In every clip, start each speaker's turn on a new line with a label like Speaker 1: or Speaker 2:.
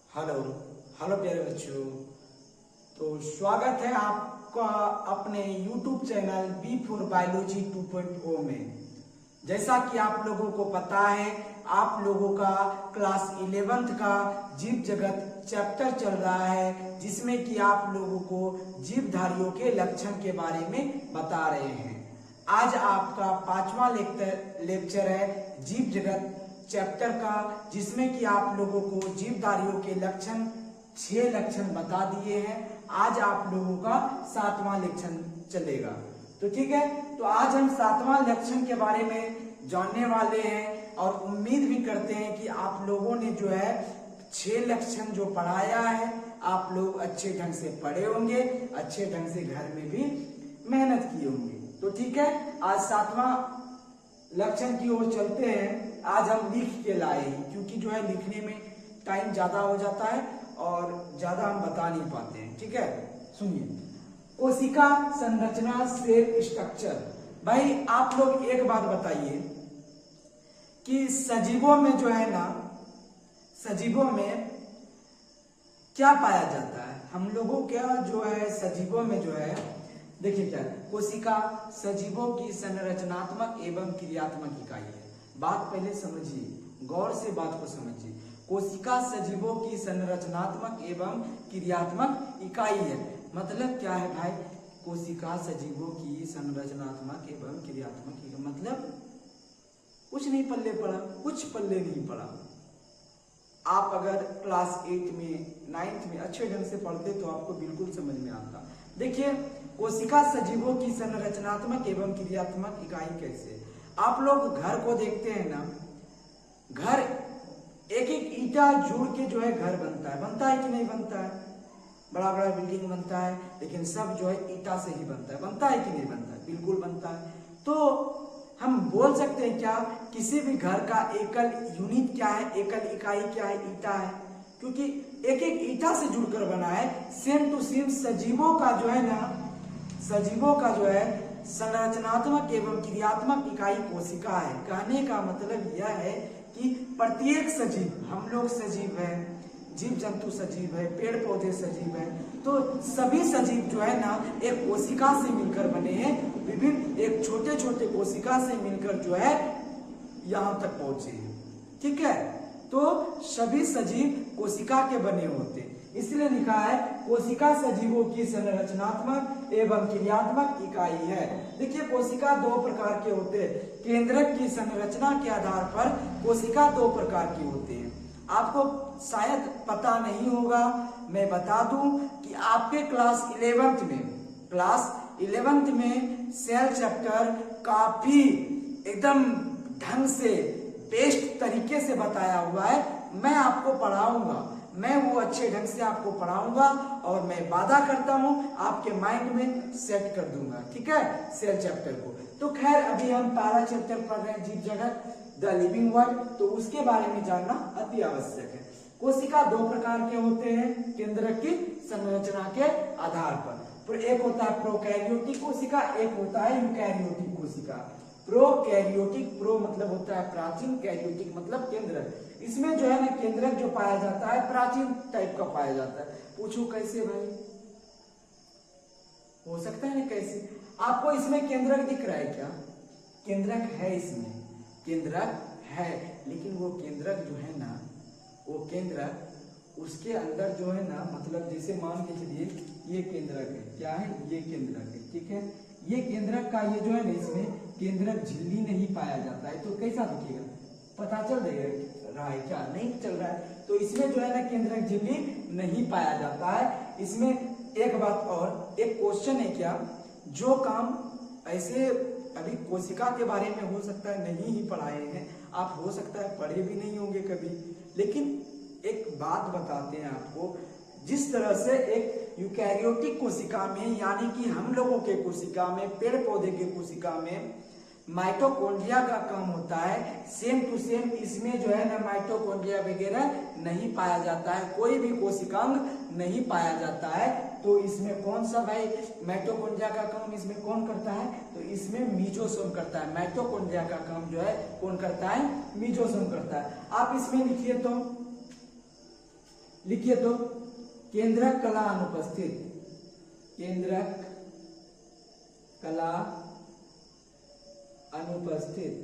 Speaker 1: Hello hello प्यारे बच्चों। तो स्वागत है आपका अपने YouTube चैनल B4 बायोलॉजी 2.0 में। जैसा कि आप लोगों को पता है, आप लोगों का क्लास 11th का जीव जगत चैप्टर चल रहा है, जिसमें कि आप लोगों को जीवधारियों के लक्षण के बारे में बता रहे हैं। आज आपका 5वां लेक्चर है जीव जगत चैप्टर का, जिसमें कि आप लोगों को जीवधारियों के लक्षण 6 लक्षण बता दिए हैं। आज आप लोगों का 7वां लक्षण चलेगा। तो ठीक है, तो आज हम 7वां लक्षण के बारे में जानने वाले हैं और उम्मीद भी करते हैं कि आप लोगों ने जो है 6 लक्षण जो पढ़ाया है आप लोग अच्छे ढंग से पढ़े होंगे, अच्छे ढंग से घर में भी मेहनत किए होंगे। तो ठीक है, आज 7वां लक्षण की ओर चलते हैं। आज हम लिख के लाए हैं, क्योंकि जो है लिखने में टाइम ज्यादा हो जाता है और ज्यादा हम बता नहीं पाते हैं। ठीक है, सुनिए। कोशिका संरचना, सेल स्ट्रक्चर। भाई आप लोग एक बात बताइए कि सजीवों में जो है ना, सजीवों में क्या पाया जाता है? हम लोगों क्या जो है सजीवों में जो है, देखिए क्या कोशिका सजीवों की संरचनात्मक एवं क्रियात्मक इकाई है। बात पहले समझिए, गौर से बात को समझिए। कोशिका सजीवों की संरचनात्मक एवं क्रियात्मक इकाई है। मतलब क्या है भाई? कोशिका सजीवों की संरचनात्मक एवं क्रियात्मक इकाई मतलब कुछ नहीं पल्ले पड़ा, कुछ पल्ले नहीं पड़ा। आप अगर क्लास 8 में 9th में अच्छे ढंग से पढ़ते तो आपको बिल्कुल समझ में आता। देखिए, कोशिका सजीवों की संरचनात्मक एवं क्रियात्मक इकाई कैसे? आप लोग घर को देखते हैं ना, घर एक एक ईंटा जुड़ के जो है घर बनता है कि नहीं बनता है? बड़ा बड़ा बिल्डिंग बनता है, लेकिन सब जो है ईंटा से ही बनता है कि नहीं बनता है? बिल्कुल बनता है। तो हम बोल सकते हैं क्या किसी भी घर का एकल यूनिट क्या है, एकल इकाई क्या है? ईंटा है, क्योंकि एक एक ईंटा से जुड़कर बना है। सेम टू सेम सजीवों का जो है ना, सजीवों का जो है संरचनात्मक एवं क्रियात्मक इकाई कोशिका है। कहने का मतलब यह है कि प्रत्येक सजीव, हम लोग सजीव हैं, जीव जंतु सजीव है, पेड़ पौधे सजीव है, तो सभी सजीव जो है ना एक कोशिका से मिलकर बने हैं। विभिन्न एक छोटे छोटे कोशिका से मिलकर जो है यहां तक पहुंचे हैं। ठीक है, तो सभी सजीव कोशिका के बने होते हैं, इसलिए लिखा है कोशिका सजीवों की संरचनात्मक एवं क्रियात्मक इकाई है। देखिए, कोशिका 2 प्रकार के होते हैं। केंद्रक की संरचना के आधार पर कोशिका 2 प्रकार की होती है। आपको शायद पता नहीं होगा, मैं बता दूं कि आपके क्लास 11th में सेल चैप्टर काफी एकदम ढंग से बेस्ट तरीके से बताया हुआ है। मैं आपको पढ़ाऊंगा, मैं वो अच्छे ढंग से आपको पढ़ाऊंगा और मैं वादा करता हूं आपके माइंड में सेट कर दूंगा। ठीक है, सेल चैप्टर को। तो खैर, अभी हम पहला चैप्टर पढ़ रहे हैं जीव जगत, द लिविंग वर्ल्ड, तो उसके बारे में जानना अति आवश्यक है। कोशिका 2 प्रकार के होते हैं केंद्रक की संरचना के आधार पर। एक होता है प्रोकैरियोटिक कोशिका, एक होता है यूकैरियोटिक कोशिका। प्रोकैरियोटिक, प्रो मतलब होता है प्राचीन, कैरियोटिक मतलब केंद्रक। इसमें जो है ना केंद्रक जो पाया जाता है प्राचीन टाइप का पाया जाता है। पूछो कैसे भाई? हो सकता है ना कैसे? आपको इसमें केंद्रक दिख रहा है क्या? केंद्रक है, इसमें केंद्रक है, लेकिन वो केंद्रक जो है ना, वो केंद्रक उसके अंदर जो है ना, मतलब जैसे मान के चलिए ये केंद्रक है, क्या है? ये केंद्रक है। ठीक है, ये केंद्रक का ये जो है ना, इसमें केंद्रक झिल्ली नहीं पाया जाता है, तो कैसा दिखेगा? पता चल रहा है क्या? नहीं चल रहा है। तो इसमें जो है ना केंद्रक झिल्ली नहीं पाया जाता है। इसमें एक बात और, एक क्वेश्चन है क्या, जो काम ऐसे अभी कोशिका के बारे में हो सकता है नहीं ही पढ़ाए हैं, आप हो सकता है पढ़े भी नहीं होंगे कभी, लेकिन एक बात बताते हैं आपको। जिस तरह से एक यूकैरियोटिक कोशिका में, यानी कि हम लोगों के कोशिका में, पेड़ पौधे के कोशिका में माइटोकॉन्ड्रिया का काम होता है, सेम टू सेम इसमें जो है ना माइटोकॉन्ड्रिया वगैरह नहीं पाया जाता है, कोई भी कोशिकांग नहीं पाया जाता है। तो इसमें कौन सा भाई माइटोकॉन्ड्रिया का काम इसमें कौन करता है? तो इसमें मीजोसोम करता है। माइटोकॉन्ड्रिया का काम जो है कौन करता है? मीजोसोम करता है। आप इसमें लिखिए तो लिखिए तो केंद्रक कला अनुपस्थित, केंद्रक कला अनुपस्थित,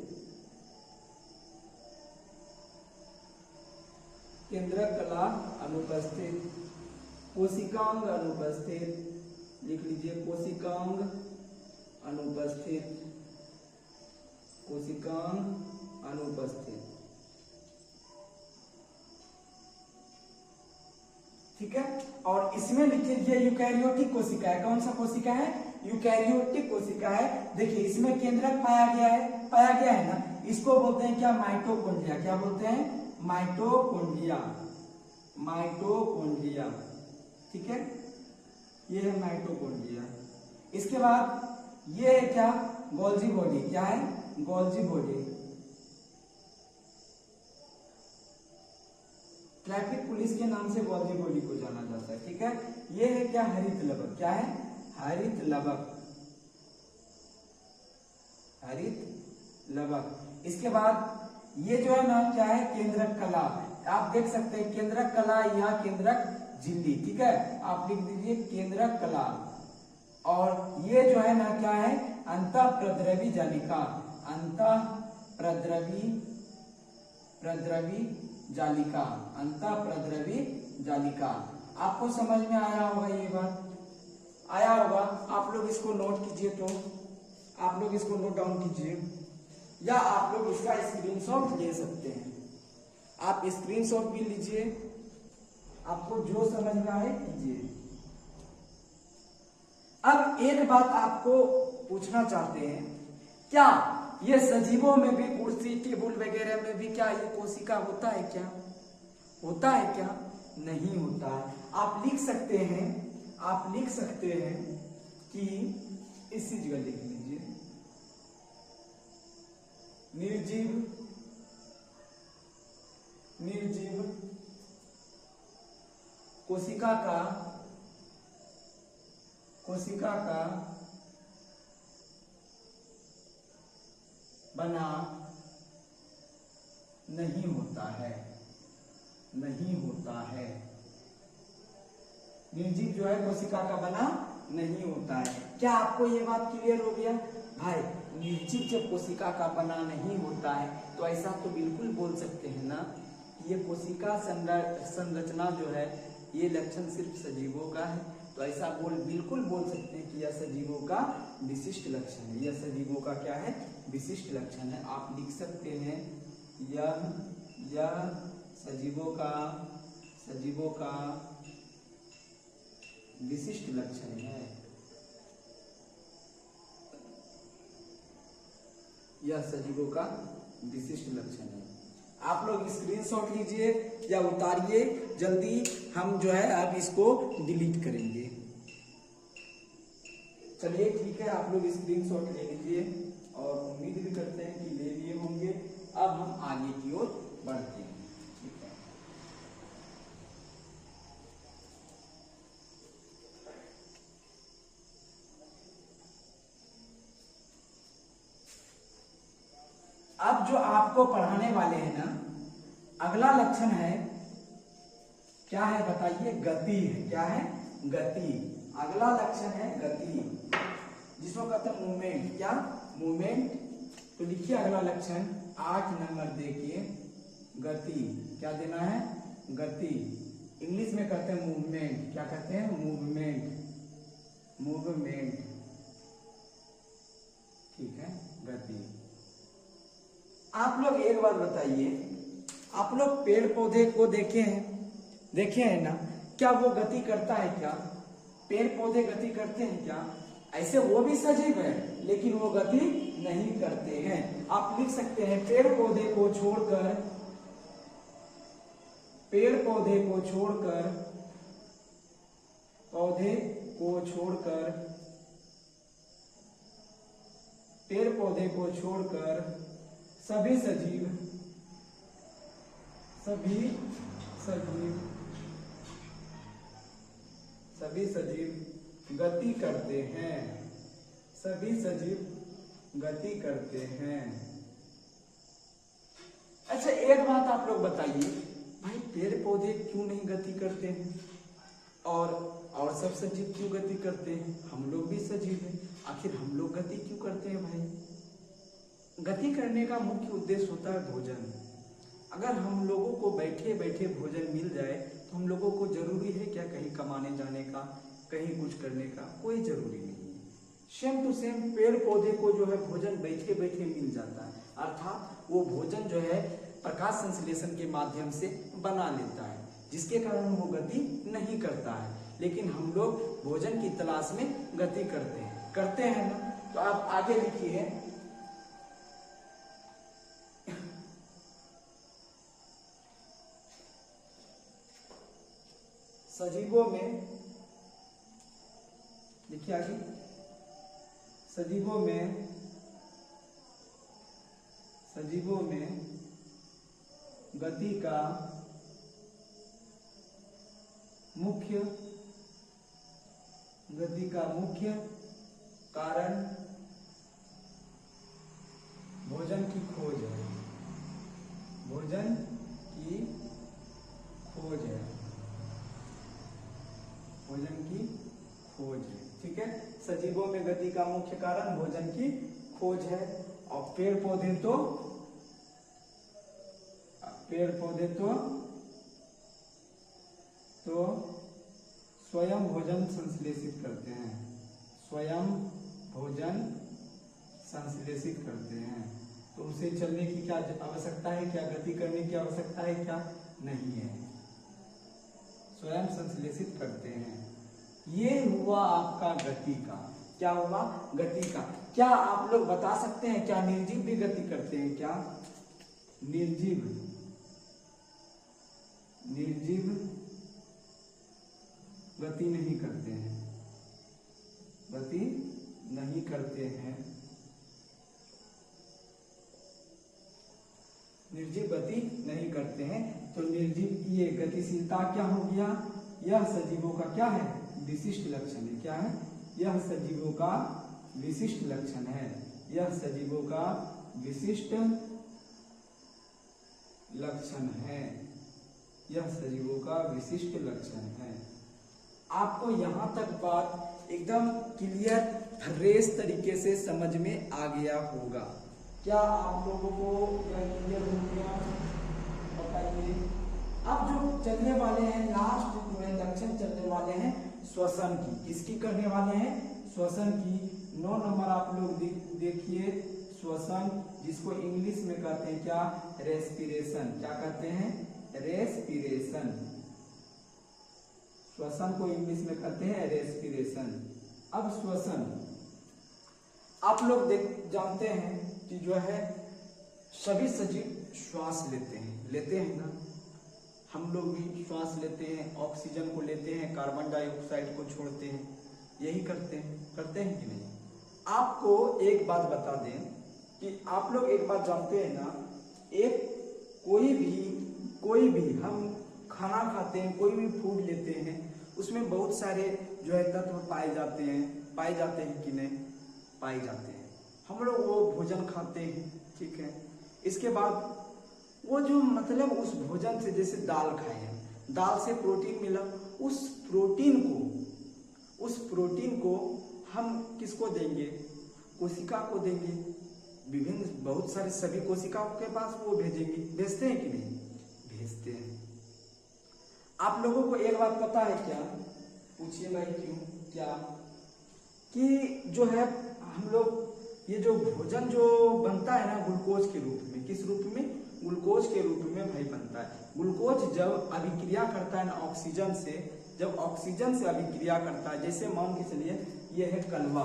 Speaker 1: केंद्रक कला अनुपस्थित, कोशिकांग अनुपस्थित, लिख लीजिए कोशिकांग अनुपस्थित, कोशिकांग अनुपस्थित। ठीक है, और इसमें लिखिए ये यूकैरियोटिक कोशिका है। कौन सा कोशिका है? यूकैरियोटिक कोशिका है। देखिए इसमें केंद्रक पाया गया है ना, इसको बोलते हैं क्या? माइटोकॉन्ड्रिया। क्या बोलते हैं? Mitochondria, mitochondria. ठीक है, ये है माइटोकॉन्ड्रिया। इसके बाद ये है क्या? Golgi body. क्या है? Golgi body. ट्रैफिक पुलिस के नाम से गोल्जी बॉडी को जाना जाता है। ठीक है, ये है क्या? हरित लवक। क्या है? हरित लवक, हरित लवक। इसके बाद ये जो है ना क्या है? केंद्रक कला। आप देख सकते हैं केंद्रक कला या केंद्रक झिल्ली। ठीक है, आप लिख दीजिए केंद्रक कला। और ये जो है ना क्या है? अंतःप्रद्रवी जालिका, अंतःप्रद्रवी जालिका, अंतःप्रद्रवी जालिका। आपको समझ में आया होगा, ये बात आया होगा। आप लोग इसको नोट कीजिए, तो आप लोग इसको नोट डाउन कीजिए, या आप लोग इसका स्क्रीनशॉट ले सकते हैं। आप स्क्रीनशॉट भी लीजिए, आपको जो समझ में आए कीजिए। अब एक बात आपको पूछना चाहते हैं, क्या ये सजीवों में भी, कुर्सी टेबल वगैरह में भी क्या ये कोशिका होता है? क्या होता है? क्या नहीं होता है। आप लिख सकते हैं, आप लिख सकते हैं कि इसी जगह लिख लीजिए, निर्जीव कोशिका का बना नहीं होता है, नहीं होता है। निर्जीव जो है कोशिका का बना नहीं होता है। क्या आपको ये बात क्लियर हो गया? भाई निर्जीव जब कोशिका का बना नहीं होता है तो ऐसा तो बिल्कुल बोल सकते हैं ना कि ये कोशिका संरचना जो है ये लक्षण सिर्फ सजीवों का है। तो ऐसा बिल्कुल बोल सकते हैं कि यह सजीवों का विशिष्ट लक्षण है। यह सजीवों का क्या है? विशिष्ट लक्षण है। आप लिख सकते हैं यह सजीवों का विशिष्ट लक्षण है। यह सजीवों का विशिष्ट लक्षण है। आप लोग स्क्रीनशॉट लीजिए या उतारिए, जल्दी हम जो है अब इसको डिलीट करेंगे। चलिए ठीक है, आप लोग स्क्रीनशॉट ले लीजिए और उम्मीद भी करते हैं कि ले लिए होंगे। अब हम आगे की ओर बढ़ते हैं। ठीक है, अब जो आपको पढ़ाने वाले हैं ना, अगला लक्षण है क्या है बताइए? गति है। क्या है? गति। अगला लक्षण है गति, जिसको कहते हैं मूवमेंट। क्या? मूवमेंट। तो लिखिए अगला लक्षण 8 नंबर देखिए, गति। क्या देना है? गति। इंग्लिश में कहते हैं मूवमेंट। क्या कहते हैं? Movement, movement. ठीक है, गति। आप लोग एक बात बताइए, आप लोग पेड़ पौधे को देखे हैं ना, क्या वो गति करता है? क्या पेड़ पौधे गति करते हैं? क्या ऐसे वो भी सजीव है लेकिन वो गति नहीं करते हैं। आप लिख सकते हैं पेड़ पौधे को छोड़कर, पेड़ पौधे को छोड़कर, पौधे को छोड़कर, पेड़ पौधे को छोड़कर सभी सजीव, सभी सजीव गति करते हैं। सभी सजीव गति करते हैं। अच्छा एक बात आप लोग बताइए, भाई पेड़ पौधे क्यों नहीं गति करते हैं? और सब सजीव क्यों गति करते हैं? हम लोग भी सजीव हैं, आखिर हम लोग गति क्यों करते हैं भाई? गति करने का मुख्य उद्देश्य होता है भोजन। अगर हम लोगों को बैठे बैठे भोजन मिल जाए तो हम लोगों को जरूरी है क्या कहीं कमाने जाने का, कहीं कुछ करने का? कोई जरूरी नहीं है। सेम टू सेम पेड़ पौधे को जो है भोजन बैठे बैठे मिल जाता है, अर्थात वो भोजन जो है प्रकाश संश्लेषण के माध्यम से बना लेता है, जिसके कारण वो गति नहीं करता है। लेकिन हम लोग भोजन की तलाश में गति करते हैं ना। तो आप आगे लिखिए, सजीवों में, देखिए आगे, सजीवों में गति का मुख्य कारण भोजन की खोज है। भोजन की खोज है, भोजन की खोज है। ठीक है, सजीवों में गति का मुख्य कारण भोजन की खोज है। और पेड़ पौधे तो स्वयं भोजन संश्लेषित करते हैं, स्वयं भोजन संश्लेषित करते हैं। तो उसे चलने की क्या आवश्यकता है? क्या गति करने की आवश्यकता है? क्या नहीं है, स्वयं संश्लेषित करते हैं। ये हुआ आपका गति का, क्या हुआ? गति का। क्या आप लोग बता सकते हैं क्या निर्जीव भी गति करते हैं? क्या निर्जीव गति नहीं करते हैं? गति नहीं करते हैं, निर्जीव गति नहीं करते हैं। तो निर्जीव ये गतिशीलता क्या हो गया? यह सजीवों का क्या है? विशिष्ट लक्षण है। क्या है? यह सजीवों का विशिष्ट लक्षण है। यह सजीवों का विशिष्ट लक्षण है। यह सजीवों का विशिष्ट लक्षण है। आपको यहाँ तक बात एकदम क्लियर फ्रेश तरीके से समझ में आ गया होगा। क्या आप लोगों को यह क्लियर हो गया? बताइए। अब जो चलने वाले हैं, लास्ट जो है लक्षण चलने वाले हैं श्वसन की। किसकी करने वाले हैं? श्वसन की। 9 नंबर आप लोग देखिए, श्वसन, जिसको इंग्लिश में कहते हैं क्या? रेस्पिरेशन। क्या कहते हैं? रेस्पिरेशन। श्वसन को इंग्लिश में कहते हैं रेस्पिरेशन। अब श्वसन आप लोग जानते हैं कि जो है सभी सजीव श्वास लेते हैं ना। हम लोग भी श्वास लेते हैं, ऑक्सीजन को लेते हैं, कार्बन डाइऑक्साइड को छोड़ते हैं, यही करते हैं कि नहीं? आपको एक बात बता दें कि आप लोग एक बात जानते हैं ना, कोई भी हम खाना खाते हैं, कोई भी फूड लेते हैं, उसमें बहुत सारे जो है तत्व पाए जाते हैं कि नहीं? पाए जाते हैं। हम लोग वो भोजन खाते हैं, ठीक है। इसके बाद वो जो मतलब उस भोजन से, जैसे दाल खाए हैं, दाल से प्रोटीन मिला, उस प्रोटीन को हम किसको देंगे? कोशिका को देंगे। विभिन्न बहुत सारे सभी कोशिकाओं के पास वो भेजते हैं कि नहीं? भेजते हैं। आप लोगों को एक बात पता है क्या? पूछिए भाई, क्यों? क्या कि जो है हम लोग ये जो भोजन जो बनता है ना, ग्लूकोज के रूप में, किस रूप में? ग्लूकोज के रूप में भाई बनता है। ग्लूकोज जब अभिक्रिया करता है ना ऑक्सीजन से, जब ऑक्सीजन से अभिक्रिया करता है, जैसे मान के चलिए ये है कलवा।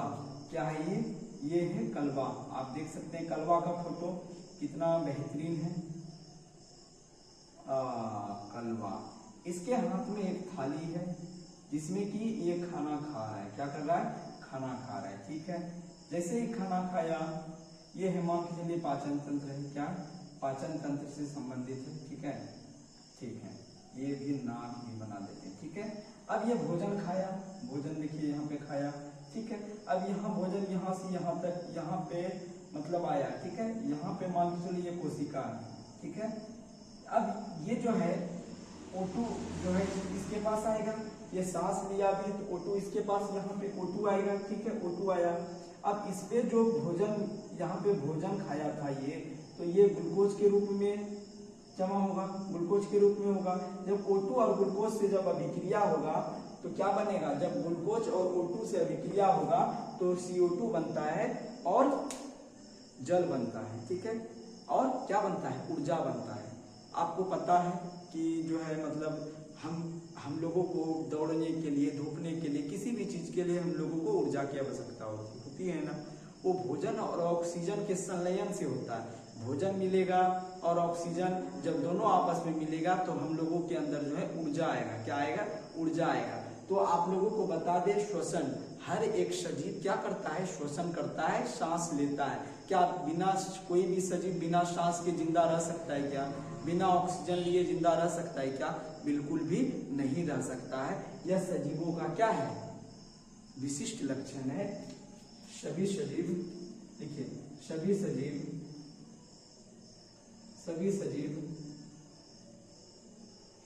Speaker 1: क्या है ये है कलवा। आप देख सकते हैं कलवा का फोटो कितना बेहतरीन है। कलवा, इसके हाथ में एक थाली है जिसमें कि ये खाना खा रहा है। क्या कर रहा है? खाना खा रहा है, ठीक है। जैसे ही खाना खाया, ये है मान के चलिए पाचन तंत्र है। क्या? पाचन तंत्र से संबंधित है, ठीक है। ये भी नाक भी बना देते हैं, ठीक है। अब ये भोजन खाया, भोजन देखिए यहाँ पे खाया, ठीक है। अब यहाँ भोजन यहाँ से यहाँ तक, यहाँ पे मतलब आया, ठीक है। यहाँ पे मान के चलिए ये कोशिका है, ठीक है। अब ये जो है O2 जो है इसके पास आएगा, ये सांस लिया भी तो O2 इसके पास, यहाँ पे O2 आएगा, ठीक है, O2 आया। अब इस पे जो भोजन, यहाँ पे भोजन खाया था ये, तो ये ग्लूकोज के रूप में जमा होगा, ग्लूकोज के रूप में होगा। जब O2 और ग्लूकोज से जब अभिक्रिया होगा तो क्या बनेगा, जब ग्लूकोज और O2 से अभिक्रिया होगा तो CO2 बनता है और जल बनता है, ठीक है, और क्या बनता है, ऊर्जा बनता है। आपको पता है कि जो है मतलब हम लोगों को दौड़ने के लिए, धूपने के लिए, किसी भी चीज के लिए हम लोगों को ऊर्जा की आवश्यकता होती है ना। वो भोजन और ऑक्सीजन के संलयन से होता है। भोजन मिलेगा और ऑक्सीजन जब दोनों आपस में मिलेगा तो हम लोगों के अंदर जो है ऊर्जा आएगा। क्या आएगा, ऊर्जा आएगा। तो आप लोगों को बता दे, श्वसन, हर एक सजीव क्या करता है, श्वसन करता है, सांस लेता है। क्या बिना, कोई भी सजीव बिना सांस के जिंदा रह सकता है क्या, बिना ऑक्सीजन लिए जिंदा रह सकता है क्या, बिल्कुल भी नहीं रह सकता है। यह सजीवों का क्या है, विशिष्ट लक्षण है। सभी सजीव, देखिए सभी सजीव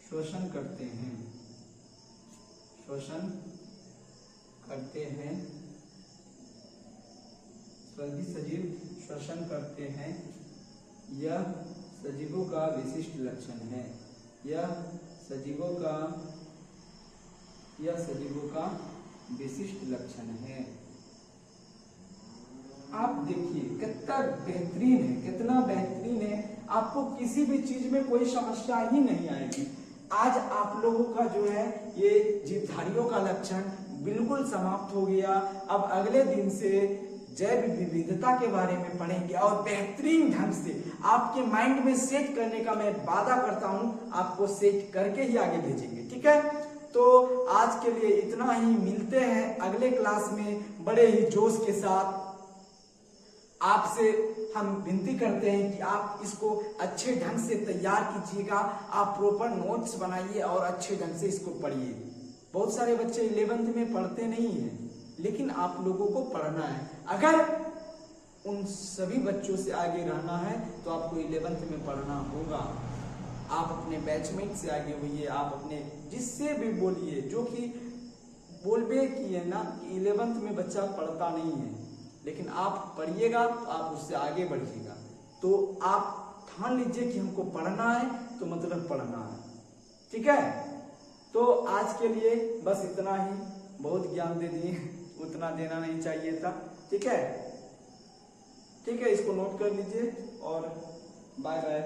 Speaker 1: श्वसन करते हैं, श्वसन करते हैं, सभी सजीव श्वसन करते हैं। यह सजीवों का विशिष्ट लक्षण है। यह सजीवों का विशिष्ट लक्षण है। आप देखिए कितना बेहतरीन है, कितना बेहतरीन है। आपको किसी भी चीज में कोई समस्या ही नहीं आएगी। आज आप लोगों का जो है ये जीवधारियों का लक्षण बिल्कुल समाप्त हो गया। अब अगले दिन से जैव विविधता के बारे में पढ़ेंगे और बेहतरीन ढंग से आपके माइंड में सेट करने का मैं वादा करता हूं, आपको सेट करके ही आगे भेजेंगे, ठीक है। तो आज के लिए इतना ही, मिलते हैं अगले क्लास में बड़े ही जोश के साथ। आपसे हम विनती करते हैं कि आप इसको अच्छे ढंग से तैयार कीजिएगा, आप प्रॉपर नोट्स बनाइए और अच्छे ढंग से इसको पढ़िए। बहुत सारे बच्चे 11th में पढ़ते नहीं हैं, लेकिन आप लोगों को पढ़ना है। अगर उन सभी बच्चों से आगे रहना है तो आपको 11th में पढ़ना होगा। आप अपने बैचमेट से आगे होइए, आप अपने जिससे भी बोलिए, जो कि बोलबे की है ना कि 11th में बच्चा पढ़ता नहीं है, लेकिन आप पढ़िएगा तो आप उससे आगे बढ़िएगा। तो आप ठान लीजिए कि हमको पढ़ना है तो मतलब पढ़ना है, ठीक है। तो आज के लिए बस इतना ही, बहुत ज्ञान दे दिए, उतना देना नहीं चाहिए था, ठीक है। ठीक है, इसको नोट कर लीजिए और बाय बाय।